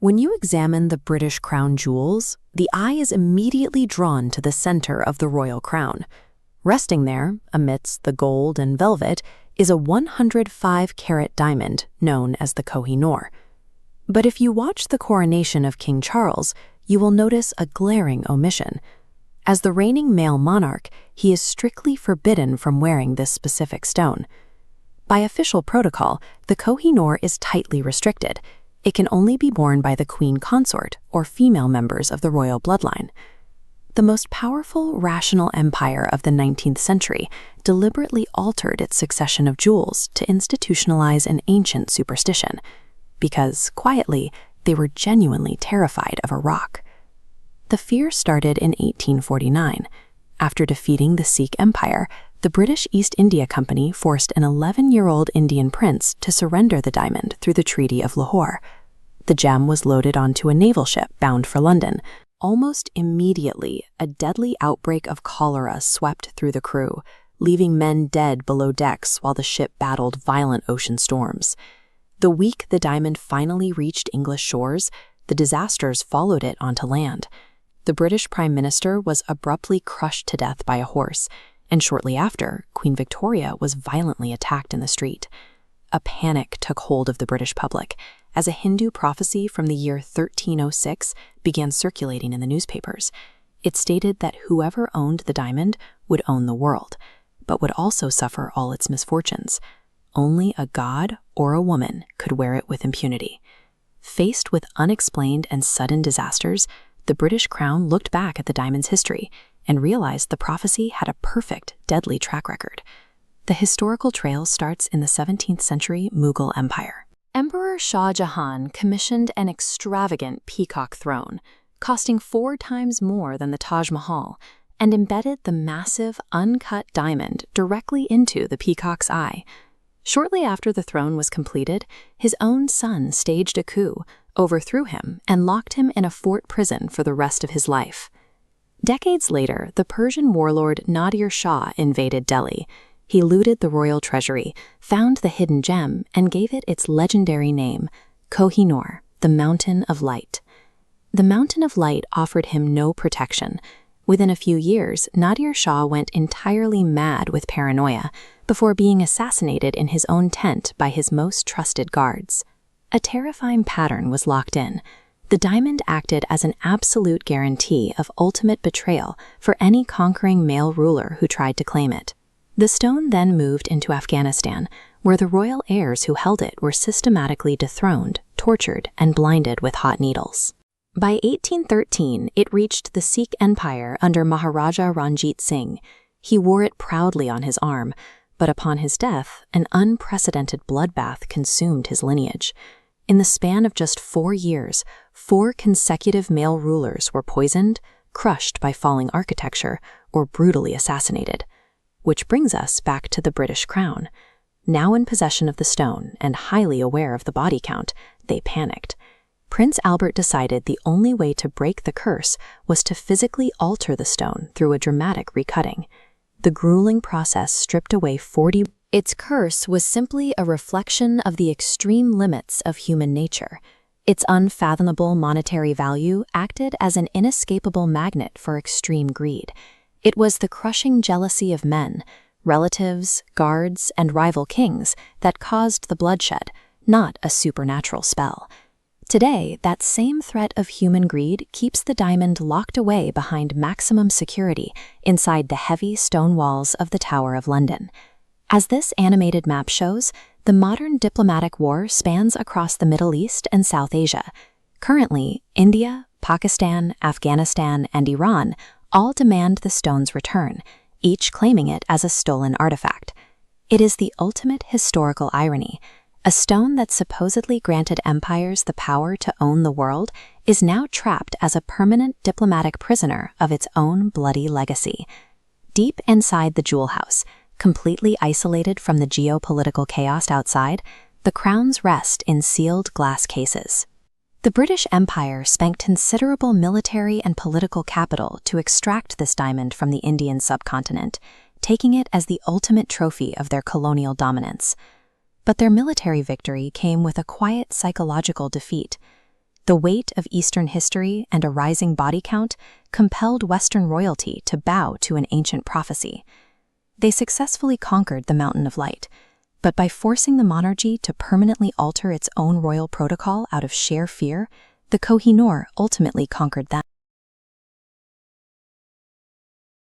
When you examine the British crown jewels, the eye is immediately drawn to the center of the royal crown. Resting there, amidst the gold and velvet, is a 105-carat diamond known as the Koh-i-Noor. But if you watch the coronation of King Charles, you will notice a glaring omission. As the reigning male monarch, he is strictly forbidden from wearing this specific stone. By official protocol, the Koh-i-Noor is tightly restricted. It can only be worn by the queen consort or female members of the royal bloodline. The most powerful, rational empire of the 19th century deliberately altered its succession of jewels to institutionalize an ancient superstition, because, quietly, they were genuinely terrified of a rock. The fear started in 1849. After defeating the Sikh Empire, the British East India Company forced an 11-year-old Indian prince to surrender the diamond through the Treaty of Lahore. The gem was loaded onto a naval ship bound for London. Almost immediately, a deadly outbreak of cholera swept through the crew, leaving men dead below decks while the ship battled violent ocean storms. The week the diamond finally reached English shores, the disasters followed it onto land. The British Prime Minister was abruptly crushed to death by a horse, and shortly after, Queen Victoria was violently attacked in the street. A panic took hold of the British public, as a Hindu prophecy from the year 1306 began circulating in the newspapers. It stated that whoever owned the diamond would own the world, but would also suffer all its misfortunes. Only a god or a woman could wear it with impunity. Faced with unexplained and sudden disasters, the British Crown looked back at the diamond's history and realized the prophecy had a perfect, deadly track record. The historical trail starts in the 17th century Mughal Empire. Emperor Shah Jahan commissioned an extravagant peacock throne, costing 4 times more than the Taj Mahal, and embedded the massive, uncut diamond directly into the peacock's eye. Shortly after the throne was completed, his own son staged a coup, overthrew him, and locked him in a fort prison for the rest of his life. Decades later, the Persian warlord Nadir Shah invaded Delhi. He looted the royal treasury, found the hidden gem, and gave it its legendary name, Kohinoor, the Mountain of Light. The Mountain of Light offered him no protection. Within a few years, Nadir Shah went entirely mad with paranoia before being assassinated in his own tent by his most trusted guards. A terrifying pattern was locked in. The diamond acted as an absolute guarantee of ultimate betrayal for any conquering male ruler who tried to claim it. The stone then moved into Afghanistan, where the royal heirs who held it were systematically dethroned, tortured, and blinded with hot needles. By 1813, it reached the Sikh Empire under Maharaja Ranjit Singh. He wore it proudly on his arm, but upon his death, an unprecedented bloodbath consumed his lineage. In the span of just 4 years, 4 consecutive male rulers were poisoned, crushed by falling architecture, or brutally assassinated. Which brings us back to the British Crown. Now in possession of the stone and highly aware of the body count, they panicked. Prince Albert decided the only way to break the curse was to physically alter the stone through a dramatic recutting. The grueling process stripped away 40. Its curse was simply a reflection of the extreme limits of human nature. Its unfathomable monetary value acted as an inescapable magnet for extreme greed. It was the crushing jealousy of men, relatives, guards, and rival kings that caused the bloodshed, not a supernatural spell. Today, that same threat of human greed keeps the diamond locked away behind maximum security inside the heavy stone walls of the Tower of London. As this animated map shows, the modern diplomatic war spans across the Middle East and South Asia. Currently, India, Pakistan, Afghanistan, and Iran all demand the stone's return, each claiming it as a stolen artifact. It is the ultimate historical irony. A stone that supposedly granted empires the power to own the world is now trapped as a permanent diplomatic prisoner of its own bloody legacy. Deep inside the jewel house, completely isolated from the geopolitical chaos outside, the crowns rest in sealed glass cases. The British Empire spent considerable military and political capital to extract this diamond from the Indian subcontinent, taking it as the ultimate trophy of their colonial dominance. But their military victory came with a quiet psychological defeat. The weight of Eastern history and a rising body count compelled Western royalty to bow to an ancient prophecy. They successfully conquered the Mountain of Light, but by forcing the monarchy to permanently alter its own royal protocol out of sheer fear, the Kohinoor ultimately conquered them.